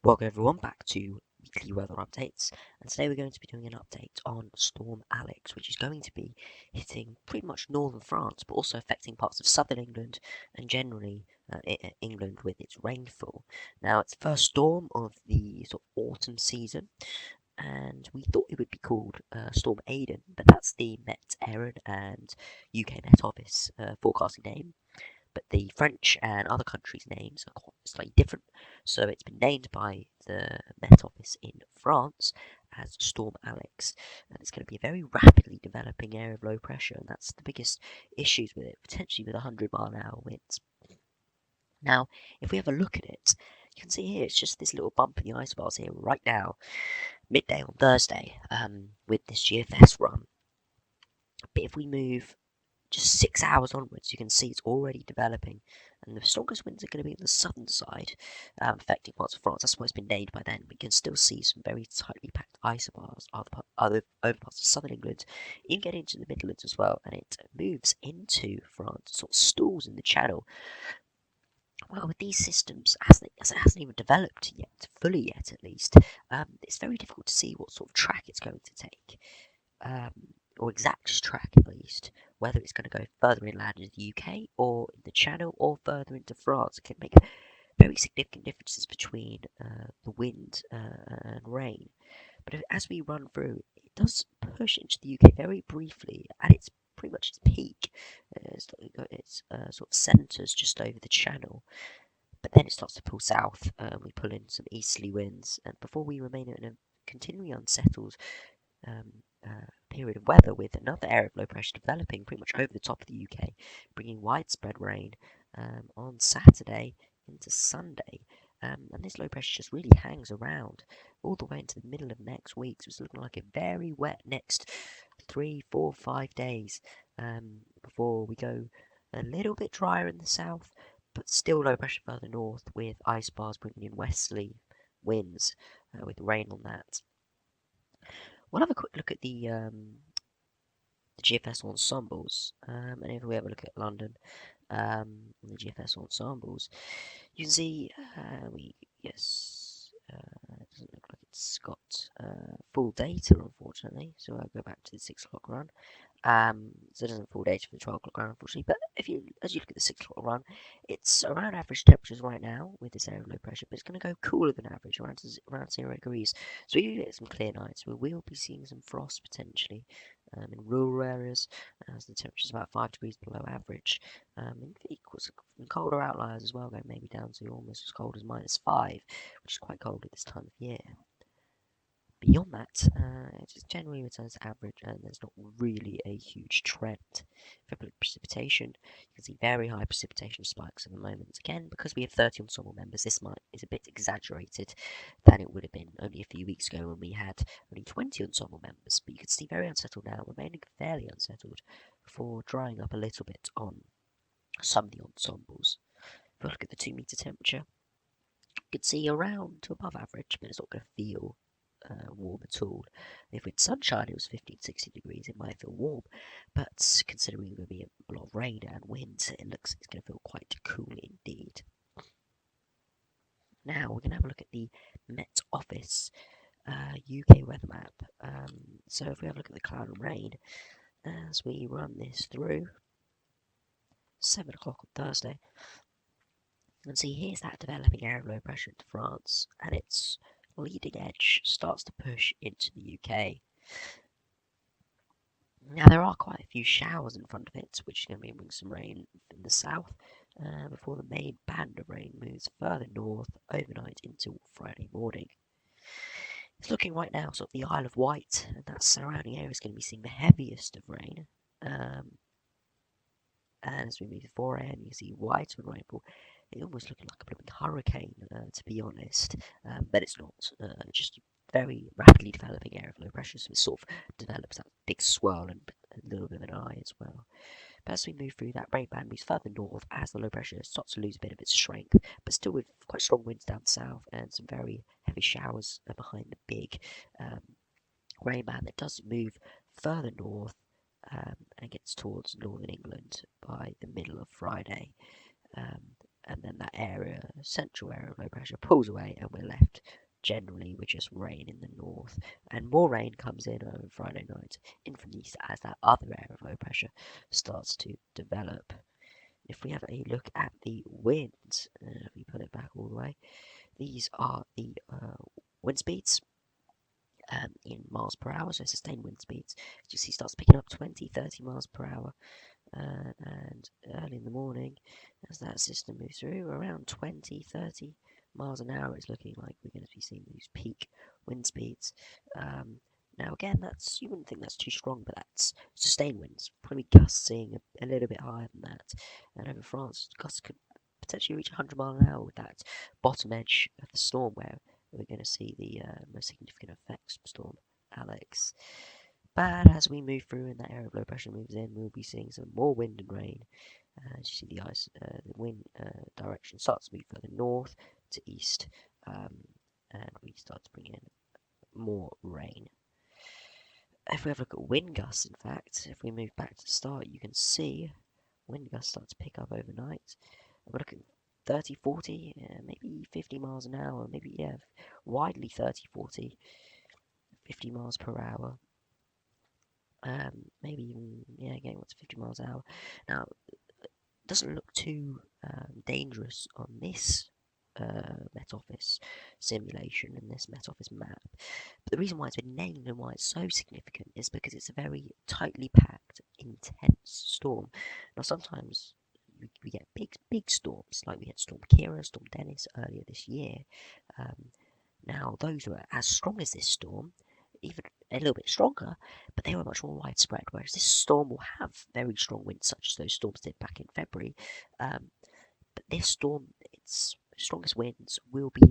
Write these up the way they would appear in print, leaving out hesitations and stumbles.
Welcome everyone back to weekly weather updates, and today we're going to be doing an update on Storm Alex, which is going to be hitting pretty much northern France, but also affecting parts of southern England and generally England with its rainfall. Now, it's the first storm of the sort of autumn season, and we thought it would be called Storm Aidan, but that's the Met Erin and UK Met Office forecasting name. But the French and other countries' names are quite slightly different. So it's been named by the Met Office in France as Storm Alex, and it's going to be a very rapidly developing area of low pressure, and that's the biggest issues with it, potentially with 100-mile-an-hour winds. Now, if we have a look at it, you can see here it's just this little bump in the ice bars here right now, midday on Thursday, with this GFS run. But if we move just 6 hours onwards, you can see it's already developing, and the strongest winds are going to be on the southern side, affecting parts of France. That's why it's been named by then. We can still see some very tightly packed isobars over parts of southern England, even getting into the Midlands as well, and it moves into France, sort of stalls in the channel. Well, with these systems, as it hasn't even developed yet, fully yet at least, it's very difficult to see what sort of track it's going to take. Or exact track at least, whether it's going to go further inland into the UK or in the Channel or further into France. It can make very significant differences between the wind and rain. But as we run through, it does push into the UK very briefly at its pretty much its peak. It's sort of centres just over the Channel. But then it starts to pull south. We pull in some easterly winds, and before we remain in a continually unsettled period of weather with another area of low pressure developing pretty much over the top of the UK, bringing widespread rain on Saturday into Sunday. And this low pressure just really hangs around all the way into the middle of next week. So it's looking like a very wet next 3, 4, 5 days before we go a little bit drier in the south, but still low pressure further north with ice bars bringing in westerly winds with rain on that. We'll have a quick look at the GFS ensembles, and if we have a look at London, the GFS ensembles, you can see it doesn't look like it's got full data, unfortunately. So I'll go back to the 6 o'clock run. So it doesn't have full data for the 12 o'clock run, unfortunately. But as you look at the 6 o'clock run, it's around average temperatures right now with this area of low pressure, but it's going to go cooler than average, around 0 degrees. So we get some clear nights. We will be seeing some frost potentially in rural areas, as the temperature is about 5 degrees below average. In colder outliers as well, going maybe down to almost as cold as -5, which is quite cold at this time of year. Beyond that, it just generally returns to average, and there's not really a huge trend. For precipitation, you can see very high precipitation spikes at the moment. Again, because we have 30 ensemble members, this is a bit exaggerated than it would have been only a few weeks ago when we had only 20 ensemble members. But you can see very unsettled now, remaining fairly unsettled before drying up a little bit on some of the ensembles. If we look at the 2-meter temperature, you can see around to above average, but it's not going to feel warm at all. If it's sunshine, it was 15-16 degrees, it might feel warm, but considering there will be a lot of rain and wind, it looks it's going to feel quite cool indeed. Now we're going to have a look at the Met Office UK weather map. So if we have a look at the cloud and rain, as we run this through 7 o'clock on Thursday, you can see here's that developing area of low pressure into France, and its leading edge starts to push into the UK. Now there are quite a few showers in front of it, which is going to bring some rain in the south, before the main band of rain moves further north overnight into Friday morning. It's looking right now sort of the Isle of Wight, and that surrounding area is going to be seeing the heaviest of rain. And as we move to 4 a.m, you see Wight with rainfall. It's almost looking like a blooming hurricane, to be honest, but it's not. Just a very rapidly developing area of low pressure, so it sort of develops that big swirl and a little bit of an eye as well. But as we move through, that rain band moves further north as the low pressure starts to lose a bit of its strength, but still with quite strong winds down south and some very heavy showers behind the big rain band that does move further north and gets towards northern England by the middle of Friday. and then that area, central area of low pressure, pulls away, and we're left generally with just rain in the north, and more rain comes in over Friday night in from the east as that other area of low pressure starts to develop. If we have a look at the winds, if we put it back all the way, these are the wind speeds in miles per hour, so sustained wind speeds. As you see, starts picking up 20, 30 miles per hour, and early in the morning, as that system moves through, around 20, 30 miles an hour, it's looking like we're going to be seeing these peak wind speeds. Now again, you wouldn't think that's too strong, but that's sustained winds, probably gusting a little bit higher than that. And over France, gusts could potentially reach 100 miles an hour with that bottom edge of the storm, where we're going to see the most significant effects of Storm Alex. But as we move through and that area of low pressure moves in, we'll be seeing some more wind and rain. As you see, the wind direction starts to move further north to east, and we start to bring in more rain. If we have a look at wind gusts, in fact, if we move back to the start, you can see wind gusts start to pick up overnight. We're looking 30, 40, maybe 50 miles an hour, maybe, widely 30, 40, 50 miles per hour. Maybe even, getting up to 50 miles an hour. Now, it doesn't look too dangerous on this Met Office simulation and this Met Office map. But the reason why it's been named and why it's so significant is because it's a very tightly packed, intense storm. Now, sometimes we get big storms, like we had Storm Kira, Storm Dennis earlier this year. Now, those were as strong as this storm, even a little bit stronger, but they were much more widespread, whereas this storm will have very strong winds, such as those storms did back in February. But this storm, its strongest winds will be,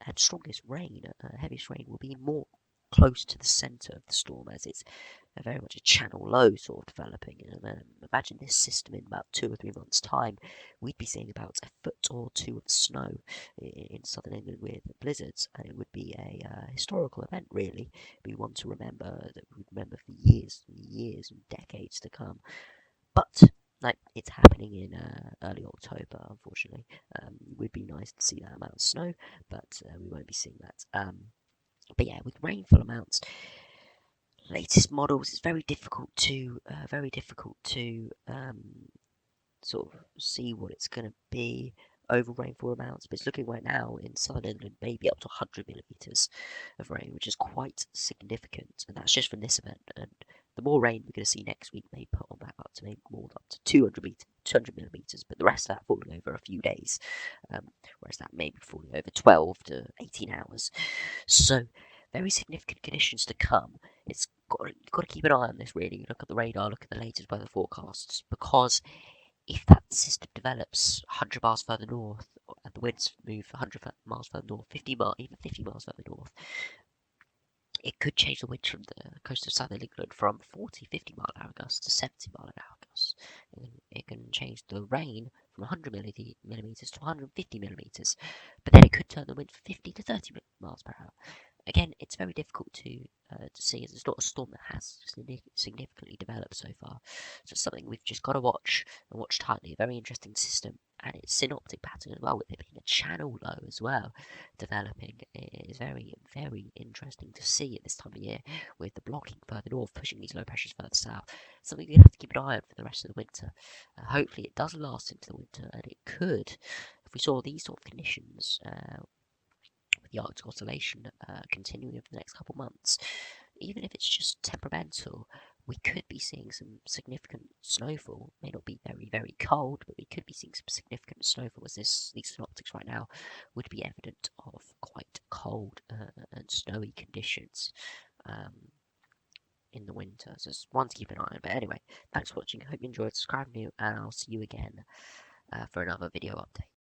and strongest rain, heaviest rain, will be more close to the centre of the storm, as it's very much a channel low sort of developing. And imagine this system in about 2 or 3 months' time, we'd be seeing about a foot or two of snow in southern England with blizzards, and it would be a historical event, really. It'd be one to remember, that we'd remember for years and years and decades to come. But it's happening in early October, unfortunately. It would be nice to see that amount of snow, but we won't be seeing that. But yeah, with rainfall amounts, latest models, it's very difficult to sort of see what it's going to be over rainfall amounts. But it's looking right now in southern England, maybe up to 100 millimeters of rain, which is quite significant. And that's just from this event. And the more rain we're going to see next week may put on that up to maybe more up to 200 millimeters, but the rest of that falling over a few days, whereas that may be falling over 12 to 18 hours. So very significant conditions to come. You've got to keep an eye on this, really. Look at the radar, look at the latest weather forecasts, because if that system develops 100 miles further north, and the winds move 100 miles further north, even 50 miles further north, it could change the wind from the coast of southern England from 40, 50 mile an hour gusts to 70 mile an hour gusts. It can change the rain from 100 millimeters to 150 millimeters, but then it could turn the wind from 50 to 30 miles per hour. Again, it's very difficult to see, as it's not a storm that has significantly developed so far. So it's something we've just got to watch and watch tightly. A very interesting system, and its synoptic pattern as well, with it being a channel low as well, developing, is very, very interesting to see at this time of year, with the blocking further north pushing these low pressures further south. Something you're going to have to keep an eye on for the rest of the winter. Hopefully it does last into the winter, and it could, if we saw these sort of conditions, the Arctic Oscillation continuing over the next couple of months, even if it's just temperamental, we could be seeing some significant snowfall. It may not be very, very cold, but we could be seeing some significant snowfall, as these synoptics right now would be evident of quite cold and snowy conditions in the winter. So it's one to keep an eye on. But anyway, thanks for watching. I hope you enjoyed. Subscribe new, and I'll see you again for another video update.